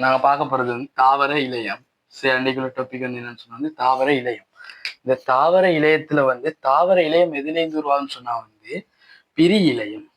நாங்க பார்க்க போறது வந்து தாவர இலையம். சரி, அன்னைக்குள்ள டாபிக் வந்து என்னன்னு சொன்னா வந்து தாவர இலையம். இந்த தாவர இலையத்துல வந்து தாவர இலையம் எதுலேருந்து உருவாகும்னு சொன்னா வந்து பிரி இலையம்.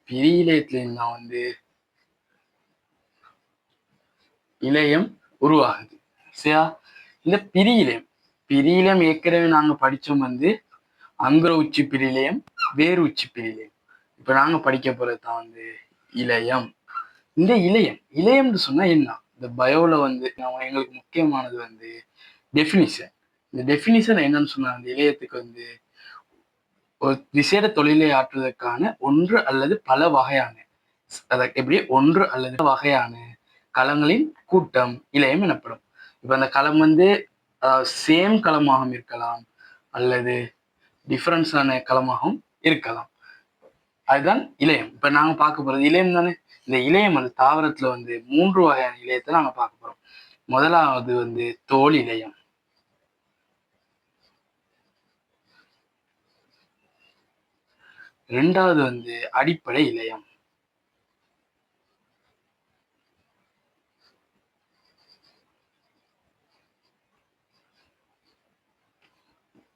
பிரி இலையத்துல இருந்தா வந்து இலையம் உருவாகுது. சரியா? இந்த பிரி இலையம் ஏற்கனவே நாங்க படிச்சோம் வந்து அங்குர உச்சி பிரியிலையம், வேறு உச்சி பிரியிலையம். இப்ப நாங்க படிக்க போறதுதான் வந்து இலையம். இந்த இலையம்னு சொன்னா என்ன? இந்த பயோல வந்து எங்களுக்கு முக்கியமானது வந்து டெஃபினிஷன். இந்த டெஃபினிஷன் என்னன்னு சொன்னா அந்த இலையத்துக்கு வந்து ஒரு விசேட தொழிலை ஆற்றுவதற்கான ஒன்று அல்லது பல வகையான எப்படி ஒன்று அல்லது வகையான களங்களின் கூட்டம் இலையம் எனப்படும். இப்ப அந்த களம் வந்து சேம் களமாகவும் இருக்கலாம் அல்லது டிஃபரன்ஸான களமாகவும் இருக்கலாம். அதுதான் இலையம். இப்ப நாங்க பார்க்க போறது இலையம் தானே. இந்த இலையம் வந்து தாவரத்துல வந்து 3 வகையான இலையத்தை நாங்க பார்க்க போறோம். முதலாவது வந்து தோல் இலையம், இரண்டாவது வந்து அடிப்படை இலையம்,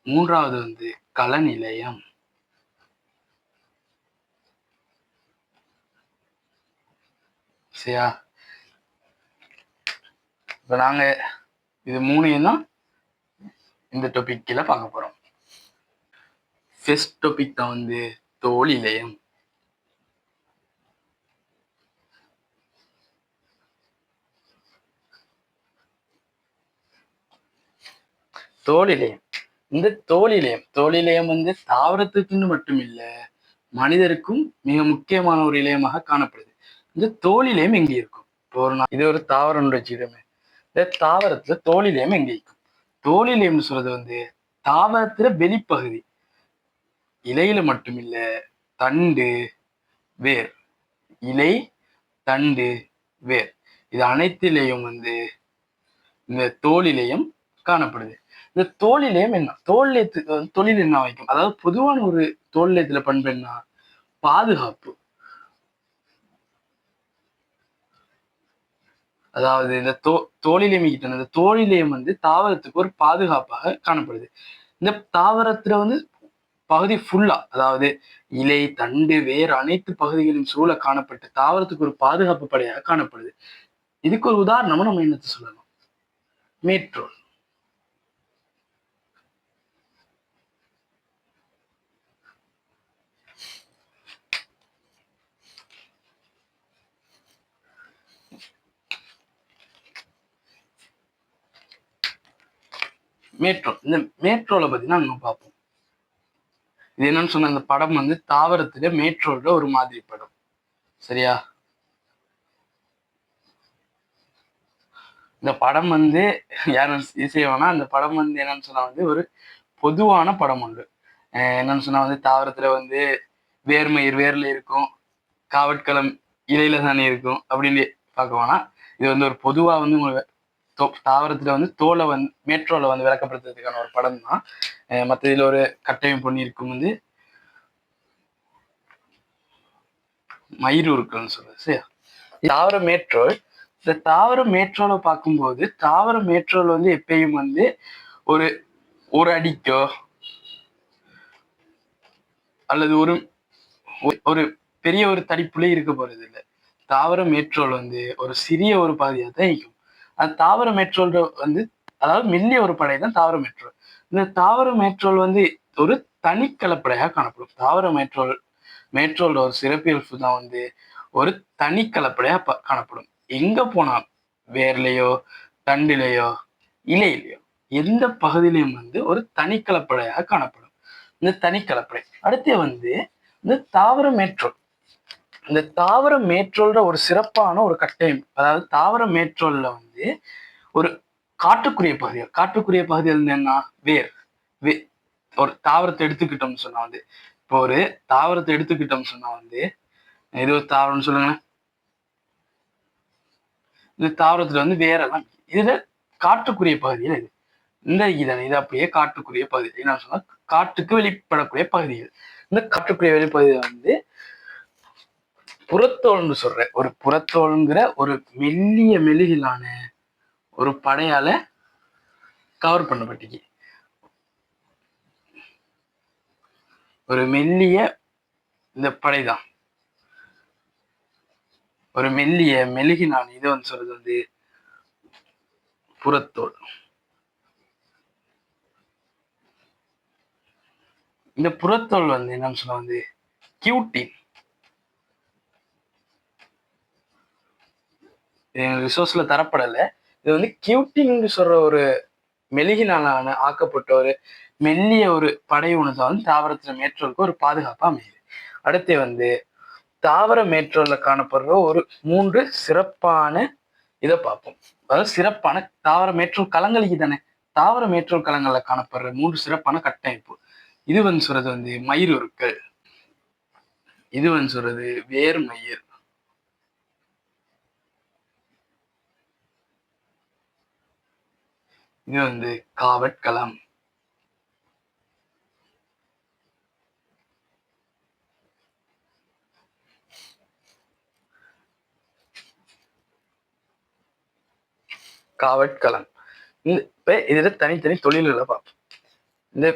மூன்றாவது வந்து கலன் இலையம். சரியா? இப்ப நாங்க இது மூணையும் தான் இந்த டாபிக் கீழே பார்க்க போறோம். ஃபர்ஸ்ட் டாபிக் தான் வந்து தோல் இலையம். தோல் இலையம். இந்த தோல் இலையம் வந்து தாவரத்துக்குன்னு மட்டும் இல்ல, மனிதருக்கும் மிக முக்கியமான ஒரு இலையமாக காணப்படுது. இந்த தோல் இலையம் எங்க இருக்கும்? இப்போ இது ஒரு தாவரம் வச்சுக்கிறோமே, இந்த தாவரத்துல தோல் இலையம் எங்க இருக்கும்? தோல் இலையம்னு சொல்றது வந்து தாவரத்துல வெளிப்பகுதி. இலையில மட்டும் இல்ல, தண்டு, வேர், இலை, தண்டு, வேர், இது அனைத்திலையும் வந்து இந்த தோல் இலையம் காணப்படுது. இந்த தோல் இலையம் என்ன? தொழில் என்ன வைக்கும்? அதாவது பொதுவான ஒரு தோல் இலையத்துல பண்பு என்ன? பாதுகாப்பு. அதாவது இந்த தோலிலையம் இந்த தோலிலையம் வந்து தாவரத்துக்கு ஒரு பாதுகாப்பாக காணப்படுது. இந்த தாவரத்துல வந்து பகுதி ஃபுல்லா, அதாவது இலை, தண்டு, வேர் அனைத்து பகுதிகளின் சூழ காணப்பட்டு தாவரத்துக்கு ஒரு பாதுகாப்பு படையாக காணப்படுது. இதுக்கு ஒரு உதாரணமா நம்ம என்னத்தை சொல்லலாம்? மேட்ரோல். இந்த மேட்ரோலை பத்தி தான் நம்ம பார்ப்போம். இது என்னன்னு சொன்ன அந்த படம் வந்து தாவரத்துல மேட்ரோல ஒரு மாதிரி படம். சரியா? இந்த படம் வந்து யாரும் செய்வானா, அந்த படம் வந்து என்னன்னு சொன்னா வந்து ஒரு பொதுவான படம் உண்டு. என்னன்னு சொன்னா வந்து தாவரத்துல வந்து வேர்ல இருக்கும், காவட்களம் இலையில தானே இருக்கும் அப்படின்னு பார்க்க வேணாம். இது வந்து ஒரு பொதுவா வந்து உங்களுக்கு தாவரத்துல வந்து தோலை வந்து மேட்ரோல வந்து விளக்கப்படுத்துறதுக்கான ஒரு படம் தான். மற்ற இதுல ஒரு கட்டையும் பொண்ணி இருக்கும் வந்து மயிறு இருக்குன்னு சொல்றது. சரியா? தாவர மேட்ரோல். இந்த தாவர மேட்ரோலை பார்க்கும்போது தாவர மேட்ரோல் வந்து எப்பயும் வந்து ஒரு அடிக்கோ அல்லது ஒரு பெரிய ஒரு தடிப்புல இருக்க போறது இல்லை. தாவர மேட்ரோல் வந்து ஒரு சிறிய ஒரு பகுதியாக தான் இருக்கும். அந்த தாவர மேட்ரோல் வந்து அதாவது மெல்லிய ஒரு படை தான் தாவர மேட்ரோல். இந்த தாவர மேட்ரோல் வந்து ஒரு தனிக்கலப்படையாக காணப்படும். தாவர மேட்ரோலோட ஒரு சிறப்பியல்பு தான் வந்து ஒரு தனிக்கலப்படையா காணப்படும். எங்க போனா வேர்லையோ, தண்டிலையோ, இலையிலையோ எந்த பகுதியிலையும் வந்து ஒரு தனிக்கலப்படையாக காணப்படும். இந்த தனிக்கலப்படை அடுத்து வந்து இந்த தாவர மேட்ரோல். இந்த தாவர மேட்ரோல்ற ஒரு சிறப்பான ஒரு கட்டமைப்பு. அதாவது தாவர மேட்ரோல்ல வந்து ஒரு காட்டுக்குரிய பகுதிகள் என்ன? வேர். ஒரு தாவரத்தை எடுத்துக்கிட்டோம்னு சொன்னா வந்து இப்போ ஒரு தாவரத்தை எடுத்துக்கிட்டோம்னு சொன்னா வந்து இது ஒரு தாவரம்னு சொல்லுங்களேன். இந்த தாவரத்துல வந்து வேரெல்லாம் இதுல காட்டுக்குரிய பகுதிகள் இது அப்படியே காட்டுக்குரிய பகுதி என்ன சொன்னா காட்டுக்கு வெளிப்படக்கூடிய பகுதிகள். இந்த காட்டுக்குரிய வெளிப்பகுதியை வந்து புறத்தோல்னு சொல்ற ஒரு புறத்தோல்ங்கிற ஒரு மெல்லிய மெழுகிலான ஒரு படையால கவர் பண்ணப்பட்டிக்கு. ஒரு மெல்லிய இந்த படைதான் ஒரு மெல்லிய மெழுகினான இதை வந்து சொல்றது வந்து புறத்தோல். இந்த புறத்தோல் வந்து என்ன சொல்ல வந்து கியூட்டின். ரிசோர்ஸ்ல தரப்படலை. இது வந்து கியூட்டின் சொல்ற ஒரு மெழுகினாலான ஆக்கப்பட்ட ஒரு மெல்லிய ஒரு படை உணர்வு வந்து தாவரத்துல மேற்றோருக்கு ஒரு பாதுகாப்பா அமையுது. அடுத்து வந்து தாவர மேற்றோல்ல காணப்படுற ஒரு 3 சிறப்பான இதை பார்ப்போம். அதாவது சிறப்பான தாவர மேற்றோல் களங்களுக்கு தானே தாவர மேற்றோல் களங்கள்ல காணப்படுற 3 சிறப்பான கட்டமைப்பு. இது வந்து சொல்றது வந்து மயிருருக்கள், இது வந்து சொல்றது வேர் மயிர், இது வந்து காவட்களம். காவட்களம் இப்ப இதுல தனித்தனி தொழில்களை பார்ப்போம். இந்த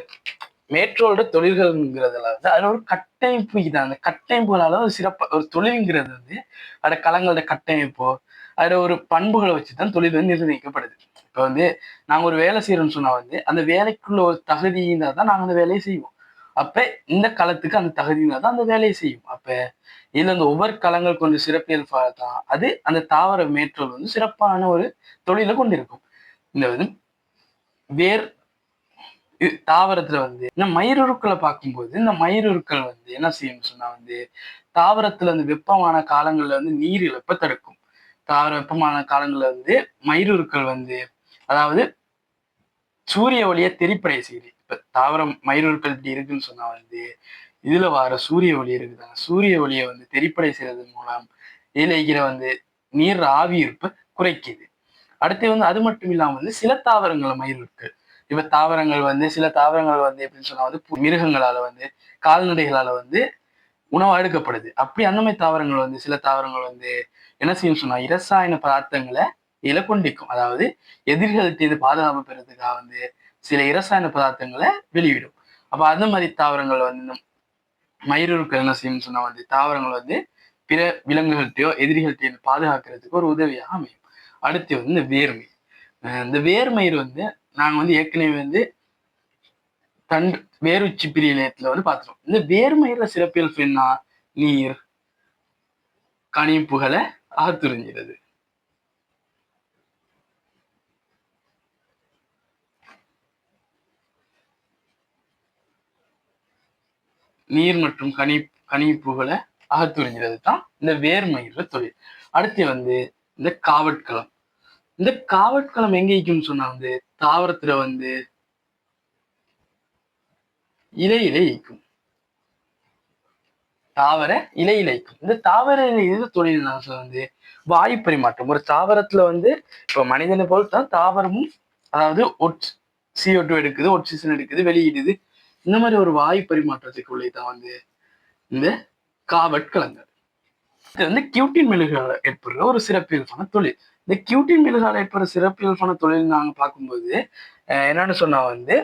மேற்றோட தொழில்கள்ங்கிறதுல வந்து அதுல ஒரு கட்டமைப்பு தான். அந்த கட்டமைப்புகளால ஒரு சிறப்பா ஒரு தொழில்ங்கிறது வந்து அதோட களங்களோட கட்டமைப்போ அதோட ஒரு பண்புகளை வச்சுதான் தொழில் வந்து நிர்ணயிக்கப்படுது. இப்ப வந்து நாங்க ஒரு வேலை செய்யறோம்னு சொன்னா வந்து அந்த வேலைக்குள்ள ஒரு தகுதி இருந்தா தான் நாங்க அந்த வேலையை செய்வோம். அப்ப இந்த களத்துக்கு அந்த தகுதி இருந்தா தான் அந்த வேலையை செய்யும். அப்ப இதுல இந்த ஒவ்வொரு களங்கள் கொஞ்சம் சிறப்பியல் தான் அது அந்த தாவர மேற்றோல் வந்து சிறப்பான ஒரு தொழிலை கொண்டிருக்கும். இந்த வந்து வேர் தாவரத்துல வந்து இந்த மயிருருக்களை பார்க்கும்போது இந்த மயிருருக்கள் வந்து என்ன செய்யும்னு சொன்னா வந்து தாவரத்துல வந்து வெப்பமான காலங்கள்ல வந்து நீர் இழப்பை தடுக்கும். தாவர வெப்பமான காலங்கள்ல வந்து மயிருருக்கள் வந்து அதாவது சூரிய ஒளியை தெளிப்படைய செய்யுது. இப்ப தாவரம் மயிருருக்கள் இப்படி இருக்குன்னு சொன்னா வந்து இதுல வர சூரிய ஒளி இருக்குதாங்க, சூரிய ஒளியை வந்து தெளிப்படை செய்யறது மூலம் இதுல இருக்கிற வந்து நீர் ஆவி இருப்பை குறைக்குது. அடுத்து வந்து அது மட்டும் இல்லாம வந்து சில தாவரங்கள் மயிருருக்கள் இப்ப தாவரங்கள் வந்து சில தாவரங்கள் வந்து எப்படின்னு சொன்னா வந்து மிருகங்களால வந்து கால்நடைகளால வந்து உணவு அடுக்கப்படுது. அப்படி அந்த மாதிரி தாவரங்கள் வந்து சில தாவரங்கள் வந்து என்ன செய்யும் சொன்னா இரசாயன பதார்த்தங்களை இதில் கொண்டிருக்கும். அதாவது எதிரிகளுக்கு இது பாதுகாப்பு பெறதுக்காக வந்து சில இரசாயன பதார்த்தங்களை வெளியிடும். அப்ப அந்த மாதிரி தாவரங்கள் வந்து மயிருருக்கள் என்ன செய்யும் சொன்னா வந்து தாவரங்கள் வந்து பிற விலங்குகள்கிட்டயோ எதிரிகள்கிட்டயோ பாதுகாக்கிறதுக்கு ஒரு உதவியாக அமையும். அடுத்து வந்து இந்த வேர்மயிர். இந்த வேர்மயிர் வந்து நாங்க வந்து ஏற்கனவே வந்து தண்டு வேருச்சி பிரிய நிலையத்துல வந்து பார்த்துருவோம். இந்த வேர்மயிர சிறப்பியல்பு என்ன? நீர் கணிப்புகளை அகத்துறிஞ்சிறது. நீர் மற்றும் கணிப்புகளை அகத்துறிஞ்சிறது தான் இந்த வேர்மயிர தொழில். அடுத்து வந்து இந்த காவட்களம். இந்த காவட்களம் எங்க இருக்குன்னு சொன்னா வந்து தாவரத்துல வந்து இலையில ஈக்கும். தாவர இலையில ஈக்கும். இந்த தாவர இலை தொழில் வந்து வாயு பரிமாற்றம். ஒரு தாவரத்துல வந்து இப்ப மனிதனை போல் தான் தாவரமும் அதாவது CO2 எடுக்குது, ஆக்சிஜன் எடுக்குது, வெளியிடுது. இந்த மாதிரி ஒரு வாயு பரிமாற்றத்துக்கு உள்ளதான் வந்து இந்த காவட்கலங்கள். இது வந்து கியூட்டின் மெழுகால ஏற்படுற ஒரு சிறப்பியல்பான தொழில். இந்த கியூட்டின் மெழுகால ஏற்படுற சிறப்பியல்பான தொழில் நாங்க பார்க்கும்போது என்னன்னு சொன்னா வந்து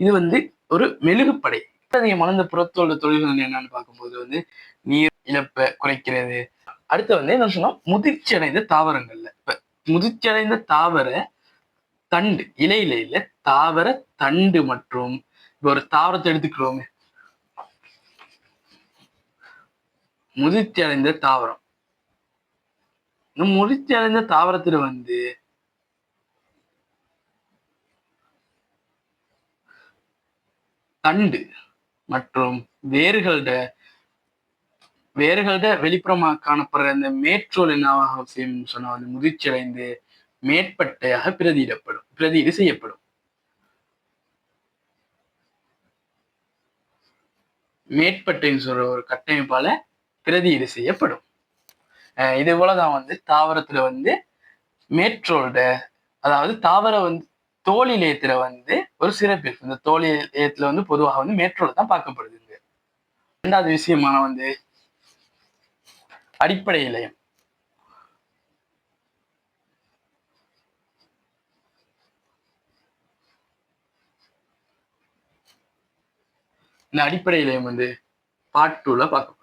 இது வந்து ஒரு மெழுகுப்படை. அதிகமான இந்த புறத்தோல் தொழில்கள் என்னன்னு பார்க்கும்போது வந்து நீர் இழப்பை குறைக்கிறது. அடுத்து வந்து என்ன சொன்னா முதிர்ச்சி அடைந்த தாவரங்கள்ல இப்ப முதிர்ச்சி அடைந்த தாவர தண்டு இலையில இல்ல தாவர தண்டு மற்றும் இப்ப ஒரு தாவரத்தை எடுத்துக்கிறோமே முதிர்ச்சி அடைந்த தாவரம். இந்த முதிர்ச்சி அடைந்த தாவரத்துல வந்து தண்டு மற்றும் வேர்களோட வெளிப்புறமாக காணப்படுற இந்த மேற்றோல் என்னவாக செய்யும் சொன்னா வந்து முதிர்ச்சி அடைந்து மேற்பட்டையாக பிரதியீடு செய்யப்படும். மேற்பட்டைன்னு சொல்ற ஒரு கட்டமைப்பால பிரதியீடு செய்யப்படும். இது போலதான் வந்து தாவரத்துல வந்து மேற்றோட அதாவது தாவர வந்து தோலிலேயத்துல வந்து ஒரு சிறப்பு. இந்த தோலிலேயத்துல வந்து பொதுவாக வந்து மேற்றோல் தான் பார்க்கப்படுது. ரெண்டாவது விஷயமான வந்து அடிப்படை இலையம். இந்த அடிப்படை இலையம் வந்து பார்ட் 2ல பார்க்கலாம்.